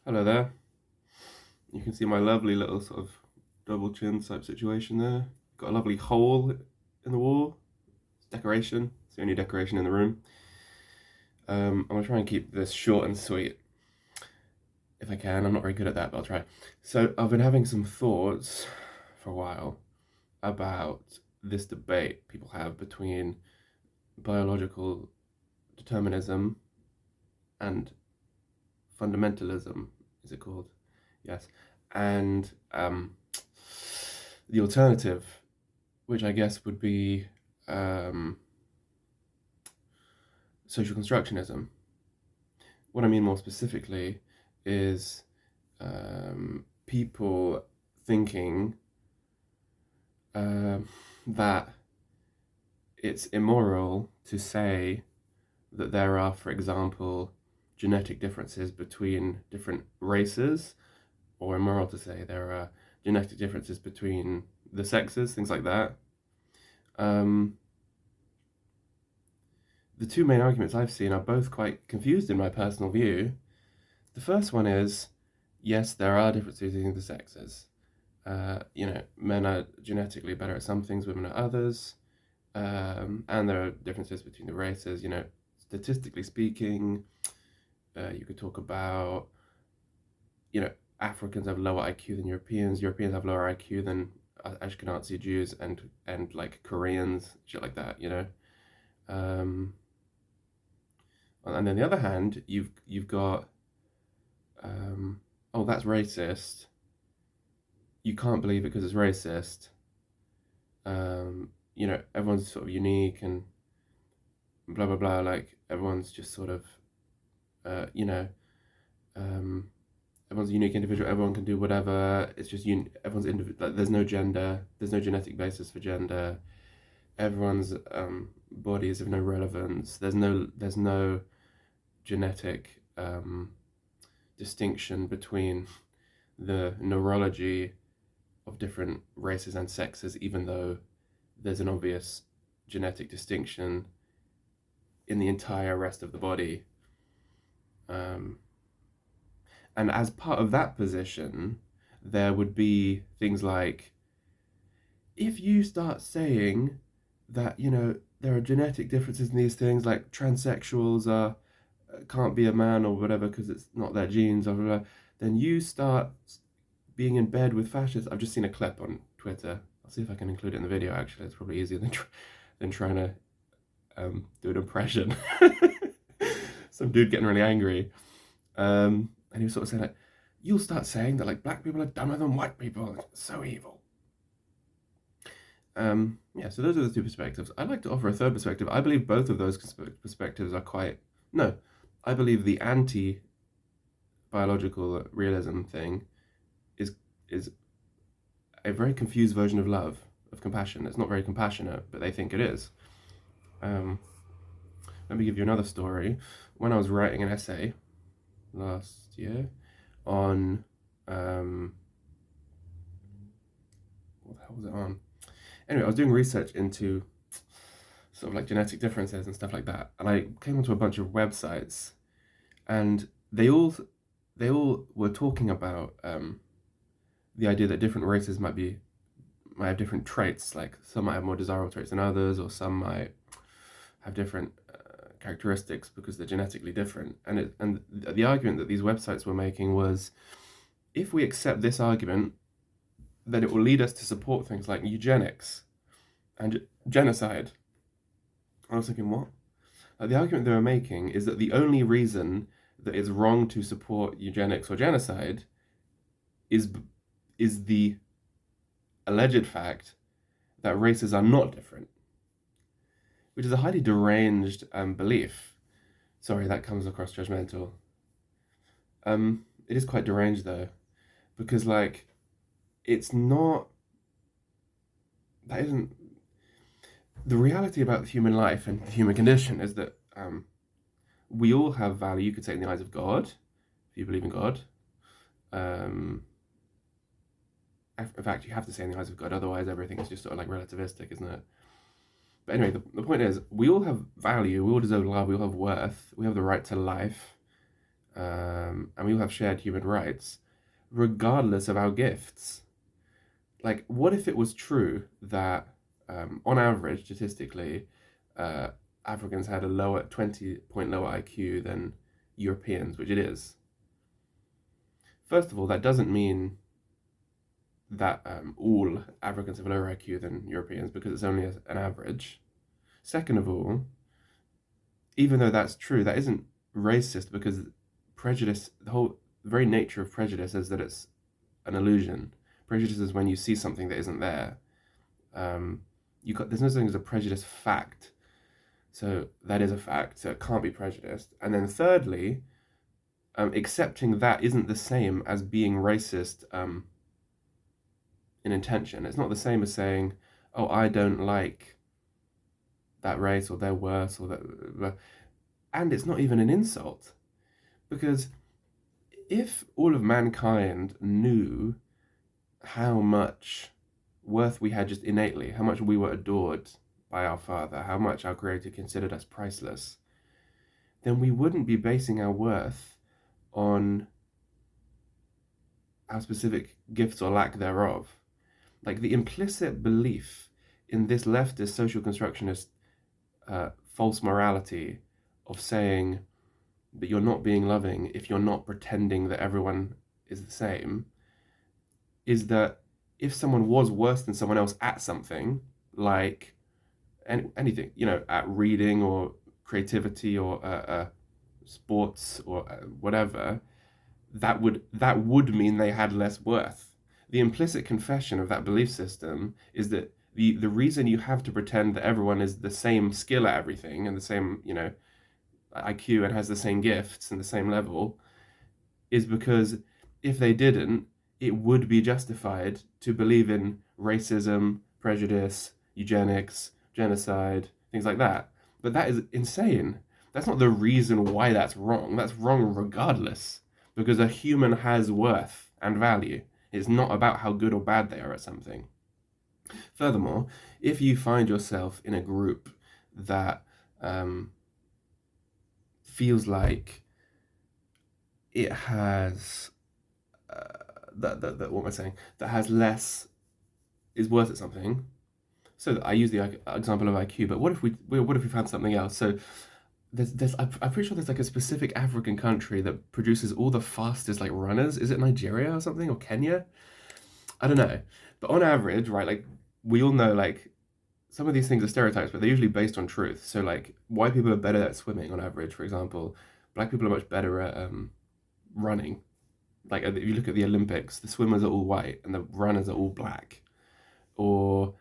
Hello there. You can see my lovely little sort of double chin type situation there. Got a lovely hole in the wall. It's decoration. It's the only decoration in the room. I'm gonna try and keep this short and sweet if I can. I'm not very good at that, but I'll try. So I've been having some thoughts for a while about this debate people have between biological determinism and fundamentalism. Is it called? Yes. And the alternative, which I guess would be um, social constructionism. What I mean more specifically is people thinking that it's immoral to say that there are, for example, genetic differences between different races, or immoral to say there are genetic differences between the sexes, things like that. Um, the two main arguments I've seen are both quite confused in my personal view. The first one is yes, there are differences between the sexes. Men are genetically better at some things, women at others. And there are differences between the races. Statistically speaking, you could talk about, you know, Africans have lower IQ than Europeans. Europeans have lower IQ than Ashkenazi Jews and like Koreans, shit like that. Um, and then the other hand, you've got oh, that's racist. You can't believe it because it's racist. Everyone's sort of unique and blah blah blah. Like everyone's just sort of, uh, you know, um, everyone's a unique individual. Everyone can do whatever. It's just everyone's individual. Like, there's no gender. There's no genetic basis for gender. Everyone's body is of no relevance. There's no genetic distinction between the neurology of different races and sexes, even though there's an obvious genetic distinction in the entire rest of the body. Um, and as part of that position, there would be things like if you start saying that, there are genetic differences in these things, like transsexuals are can't be a man or whatever because it's not their genes, or blah, blah, then you start being in bed with fascists. I've just seen a clip on Twitter. I'll see if I can include it in the video. Actually, it's probably easier than trying to do an impression. Some dude getting really angry, and he was sort of saying like, "You'll start saying that like black people are dumber than white people. It's so evil." Yeah, so those are the two perspectives. I'd like to offer a third perspective. I believe both of those perspectives are quite no. I believe the anti-biological realism thing is is a very confused version of love, of compassion. It's not very compassionate, but they think it is. Um, Let me give you another story. When I was writing an essay last year on what the hell was it on? Anyway, I was doing research into sort of like genetic differences and stuff like that, and I came onto a bunch of websites, and they all were talking about the idea that different races might have different traits. Like some might have more desirable traits than others, or some might have different characteristics because they're genetically different. And the argument that these websites were making was, if we accept this argument, then it will lead us to support things like eugenics and genocide. I was thinking, what? The argument they were making is that the only reason that it's wrong to support eugenics or genocide is is the alleged fact that races are not different, which is a highly deranged belief. Sorry, that comes across judgmental. It is quite deranged though, because like it's not. That isn't the reality about human life and the human condition. Is that we all have value. You could say in the eyes of God, if you believe in God. Um, in fact, you have to say in the eyes of God, otherwise everything is just sort of like relativistic, isn't it? But anyway, the point is, we all have value. We all deserve love. We all have worth. We have the right to life. and we all have shared human rights, regardless of our gifts. Like, what if it was true that, on average, statistically, uh, Africans had a lower 20-point lower IQ than Europeans, which it is. First of all, that doesn't mean that all Africans have a lower IQ than Europeans because it's only an average. Second of all, even though that's true, that isn't racist because prejudice, the whole very nature of prejudice is that it's an illusion. Prejudice is when you see something that isn't there. There's no such thing as a prejudice fact. So that is a fact, so it can't be prejudiced. And then thirdly, accepting that isn't the same as being racist in intention. It's not the same as saying, "Oh, I don't like that race, or they're worse, or that." And it's not even an insult, because if all of mankind knew how much worth we had just innately, how much we were adored by our Father, how much our Creator considered us priceless, then we wouldn't be basing our worth on our specific gifts or lack thereof. Like, the implicit belief in this leftist social constructionist false morality of saying that you're not being loving if you're not pretending that everyone is the same is that if someone was worse than someone else at something, like anything, at reading or creativity or sports or whatever, that would mean they had less worth. The implicit confession of that belief system is that the reason you have to pretend that everyone is the same skill at everything and the same, IQ and has the same gifts and the same level is because if they didn't, it would be justified to believe in racism, prejudice, eugenics, genocide, things like that. But that is insane. That's not the reason why that's wrong. That's wrong regardless, because a human has worth and value. It's not about how good or bad they are at something. Furthermore, if you find yourself in a group that feels like it has what am I saying? That has less, is worse at something. So I use the example of IQ, but what if we found something else? So I'm pretty sure there's like a specific African country that produces all the fastest like runners. Is it Nigeria or something, or Kenya? I don't know. But on average, right, like we all know like some of these things are stereotypes, but they're usually based on truth. So like white people are better at swimming on average, for example. Black people are much better at running. Like if you look at the Olympics, the swimmers are all white and the runners are all black. Or,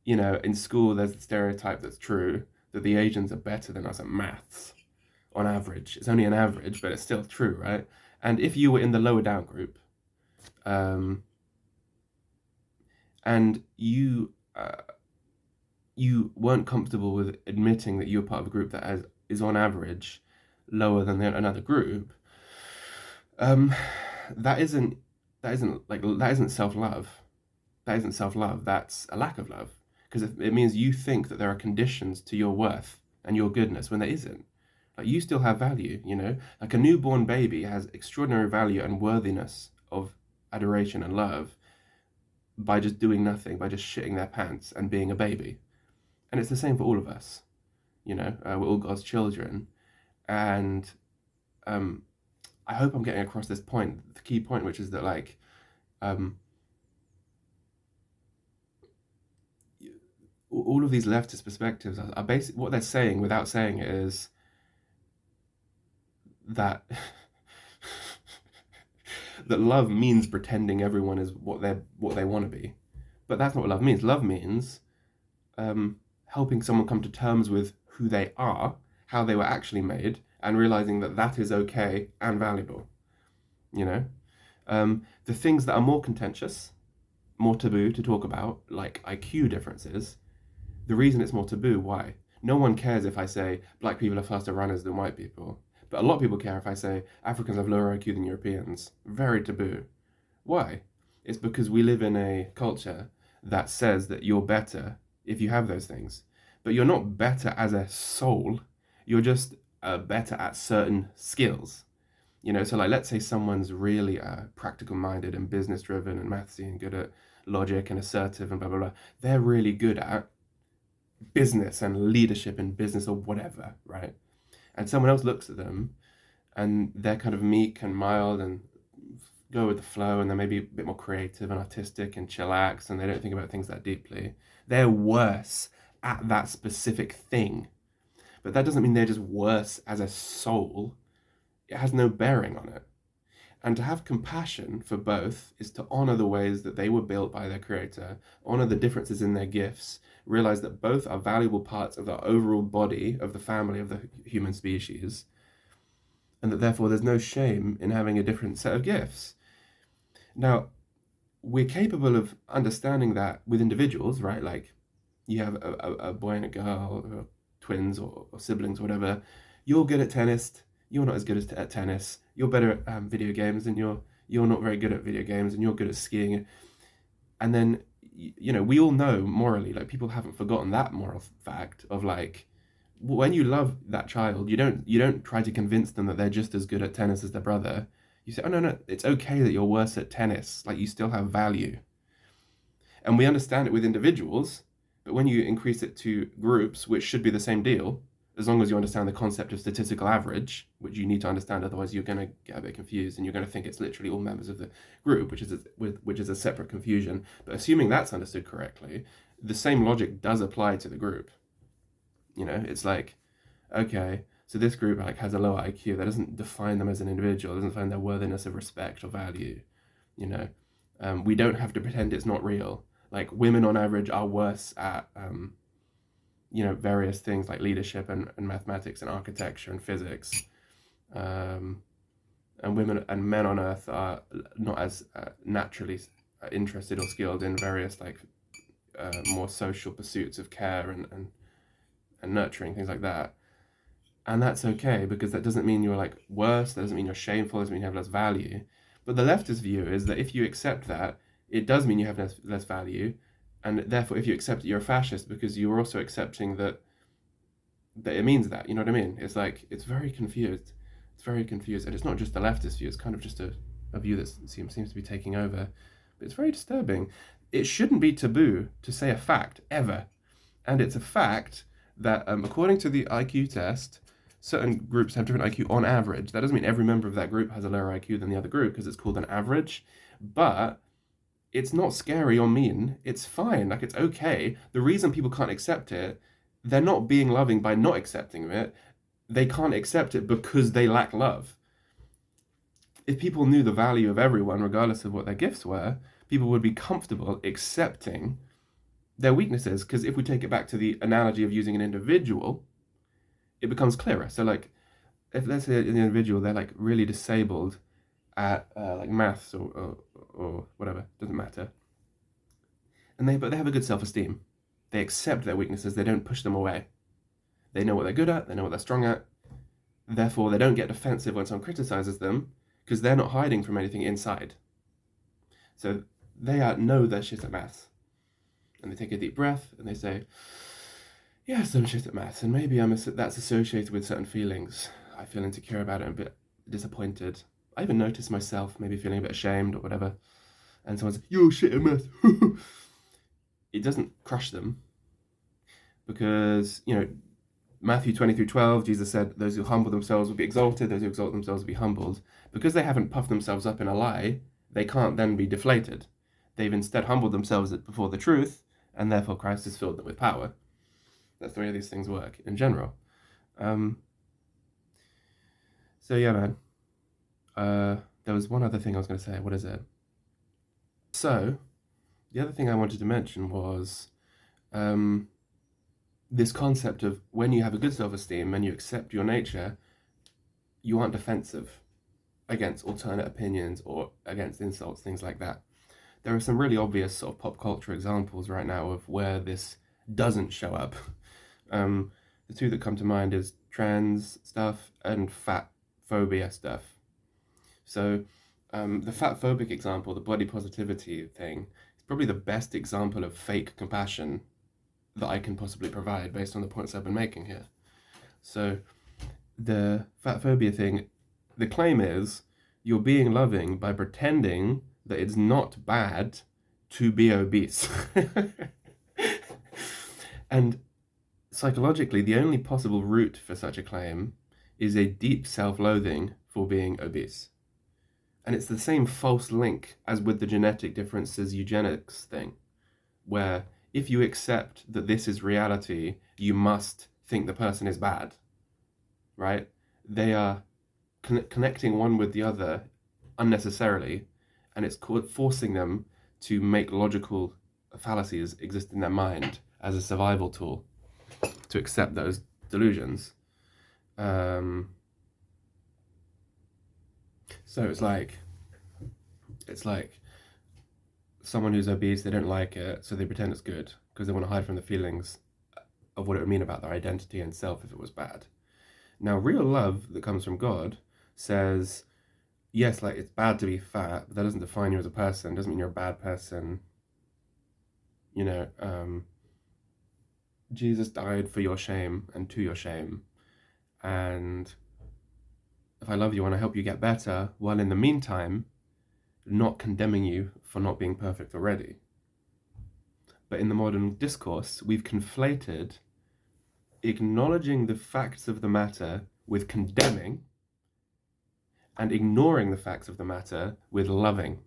in school there's the stereotype that's true that the Asians are better than us at maths on average. It's only an average, but it's still true, right? And if you were in the lower down group, and you weren't comfortable with admitting that you were part of a group that is on average lower than another group, that isn't self-love. That isn't self-love. That's a lack of love, because it means you think that there are conditions to your worth and your goodness when there isn't. Like, you still have value, like a newborn baby has extraordinary value and worthiness of adoration and love by just doing nothing, by just shitting their pants and being a baby. And it's the same for all of us. We're all God's children. And I hope I'm getting across this point, the key point, which is that like all of these leftist perspectives are basically what they're saying without saying it is that that love means pretending everyone is what they want to be. But that's not what love means. Love means helping someone come to terms with who they are, how they were actually made, and realizing that that is okay and valuable. The things that are more contentious, more taboo to talk about, like IQ differences, the reason it's more taboo, why? No one cares if I say black people are faster runners than white people. But a lot of people care if I say Africans have lower IQ than Europeans. Very taboo. Why? It's because we live in a culture that says that you're better if you have those things. But you're not better as a soul. You're just better at certain skills. So like let's say someone's really practical minded and business driven and mathsy and good at logic and assertive and blah blah blah. They're really good at business and leadership in business or whatever, right? And someone else looks at them and they're kind of meek and mild and go with the flow, and they're maybe a bit more creative and artistic and chillax, and they don't think about things that deeply. They're worse at that specific thing, but that doesn't mean they're just worse as a soul. It has no bearing on it. And to have compassion for both is to honor the ways that they were built by their creator, honor the differences in their gifts, realize that both are valuable parts of the overall body of the family of the human species, and that therefore there's no shame in having a different set of gifts. Now, we're capable of understanding that with individuals, right? Like you have a boy and a girl, or twins or siblings, or whatever. You're good at tennis. You're not as good at tennis. You're better at video games, and you're not very good at video games, and you're good at skiing. And then we all know morally, like people haven't forgotten that moral fact of like when you love that child, you don't try to convince them that they're just as good at tennis as their brother. You say, oh no, it's okay that you're worse at tennis. Like you still have value. And we understand it with individuals, but when you increase it to groups, which should be the same deal, as long as you understand the concept of statistical average, which you need to understand, otherwise you're going to get a bit confused and you're going to think it's literally all members of the group, which is a separate confusion. But assuming that's understood correctly, the same logic does apply to the group. It's like, okay, so this group like has a lower IQ. That doesn't define them as an individual. Doesn't define their worthiness of respect or value. We don't have to pretend it's not real. Like women on average are worse at various things like leadership and mathematics and architecture and physics, and women and men on earth are not as naturally interested or skilled in various like more social pursuits of care and nurturing, things like that. And that's okay, because that doesn't mean you're like worse, that doesn't mean you're shameful, it doesn't mean you have less value. But the leftist view is that if you accept that, it does mean you have less value, and therefore if you accept it, you're a fascist, because you're also accepting that it means that. You know what I mean? It's like it's very confused. And it's not just the leftist view, it's kind of just a view that seems to be taking over. But it's very disturbing. It shouldn't be taboo to say a fact ever, and it's a fact that according to the IQ test, certain groups have different IQ on average. That doesn't mean every member of that group has a lower IQ than the other group, because it's called an average. But it's not scary or mean. It's fine. Like, it's okay. The reason people can't accept it, they're not being loving by not accepting it. They can't accept it because they lack love. If people knew the value of everyone, regardless of what their gifts were, people would be comfortable accepting their weaknesses. Because if we take it back to the analogy of using an individual, it becomes clearer. So like, if let's say an individual, they're like really disabled at like maths or whatever, doesn't matter, but they have a good self-esteem. They accept their weaknesses. They don't push them away. They know what they're good at. They know what they're strong at. Therefore, they don't get defensive when someone criticizes them, because they're not hiding from anything inside. So they know they're shit at maths, and they take a deep breath and they say, yes, I'm shit at maths, and maybe that's associated with certain feelings. I feel insecure about it, and a bit disappointed. I even notice myself maybe feeling a bit ashamed or whatever. And someone says, you're shit at maths. It doesn't crush them, because, Matthew 20-12, Jesus said, those who humble themselves will be exalted, those who exalt themselves will be humbled. Because they haven't puffed themselves up in a lie, they can't then be deflated. They've instead humbled themselves before the truth, and therefore Christ has filled them with power. That's the way these things work in general. So yeah, man. There was one other thing I was going to say. What is it? So, the other thing I wanted to mention was this concept of when you have a good self-esteem and you accept your nature, you aren't defensive against alternate opinions or against insults, things like that. There are some really obvious sort of pop culture examples right now of where this doesn't show up. The two that come to mind is trans stuff and fat phobia stuff. So the fat phobic example, the body positivity thing, is probably the best example of fake compassion that I can possibly provide based on the points I've been making here. So the fat phobia thing, the claim is you're being loving by pretending that it's not bad to be obese. And psychologically, the only possible route for such a claim is a deep self-loathing for being obese. And it's the same false link as with the genetic differences eugenics thing, where if you accept that this is reality, you must think the person is bad, right? They are connecting one with the other unnecessarily, and it's forcing them to make logical fallacies exist in their mind as a survival tool to accept those delusions. So it's like someone who's obese, they don't like it, so they pretend it's good because they want to hide from the feelings of what it would mean about their identity and self if it was bad. Now, real love that comes from God says, yes, like it's bad to be fat, but that doesn't define you as a person. It doesn't mean you're a bad person. You know, Jesus died for your shame and to your shame. And if I love you and I help you get better, while in the meantime, not condemning you for not being perfect already. But in the modern discourse, we've conflated acknowledging the facts of the matter with condemning and ignoring the facts of the matter with loving.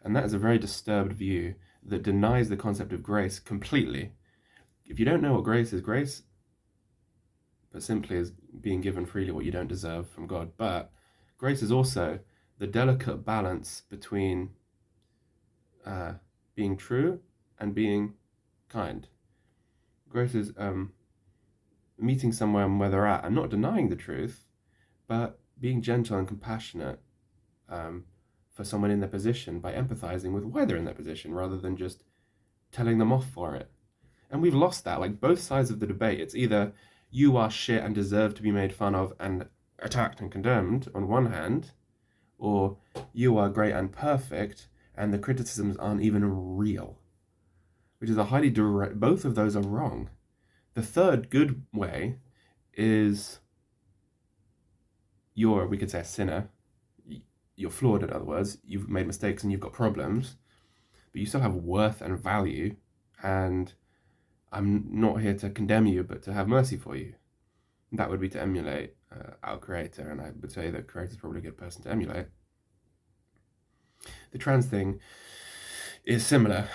And that is a very disturbed view that denies the concept of grace completely. If you don't know what grace is, grace but simply is being given freely what you don't deserve from God. But grace is also the delicate balance between being true and being kind. Grace is meeting someone where they're at and not denying the truth, but being gentle and compassionate for someone in their position by empathizing with why they're in that position rather than just telling them off for it. And we've lost that. Like both sides of the debate, it's either you are shit and deserve to be made fun of and attacked and condemned on one hand, or you are great and perfect and the criticisms aren't even real, which is a highly direct. Both of those are wrong. The third good way is you're, we could say, a sinner. You're flawed, in other words. You've made mistakes and you've got problems, but you still have worth and value. And I'm not here to condemn you, but to have mercy for you. That would be to emulate our Creator, and I would say that Creator is probably a good person to emulate. The trans thing is similar.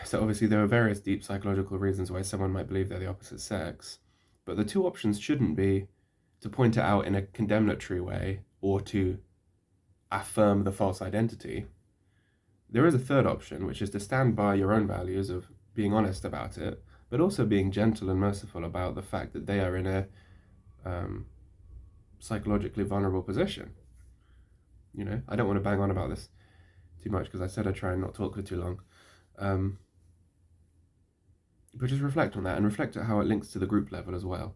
So obviously there are various deep psychological reasons why someone might believe they're the opposite sex, but the two options shouldn't be to point it out in a condemnatory way or to affirm the false identity. There is a third option, which is to stand by your own values of being honest about it, but also being gentle and merciful about the fact that they are in a psychologically vulnerable position. You know, I don't want to bang on about this too much because I said I'd try and not talk for too long. But just reflect on that and reflect at how it links to the group level as well.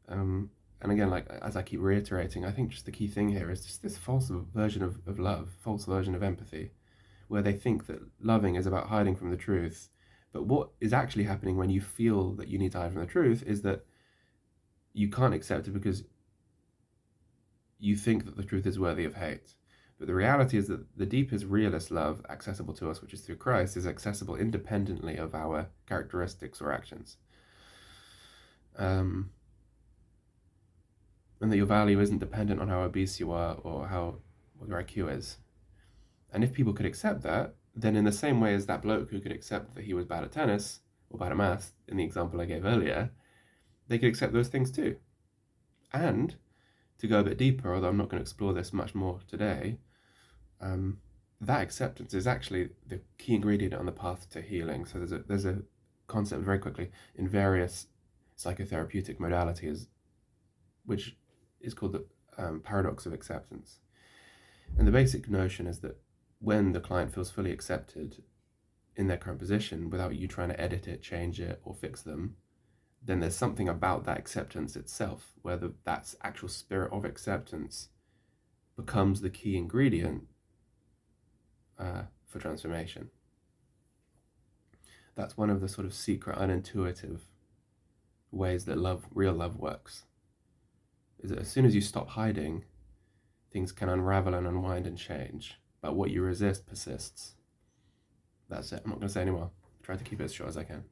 And again, like as I keep reiterating, I think just the key thing here is just this false version of love, false version of empathy, where they think that loving is about hiding from the truth. But what is actually happening when you feel that you need to hide from the truth is that you can't accept it because you think that the truth is worthy of hate. But the reality is that the deepest realist love accessible to us, which is through Christ, is accessible independently of our characteristics or actions. And that your value isn't dependent on how obese you are or what your IQ is. And if people could accept that, then in the same way as that bloke who could accept that he was bad at tennis or bad at maths, in the example I gave earlier, they could accept those things too. And to go a bit deeper, although I'm not going to explore this much more today, that acceptance is actually the key ingredient on the path to healing. So there's a concept very quickly in various psychotherapeutic modalities, which is called the paradox of acceptance. And the basic notion is that when the client feels fully accepted in their current position without you trying to edit it, change it, or fix them, then there's something about that acceptance itself, where that actual spirit of acceptance becomes the key ingredient for transformation. That's one of the sort of secret, unintuitive ways that real love works. Is that as soon as you stop hiding things can unravel and unwind and change, but what you resist persists. That's it. I'm not going to say anymore. Try to keep it as short as I can.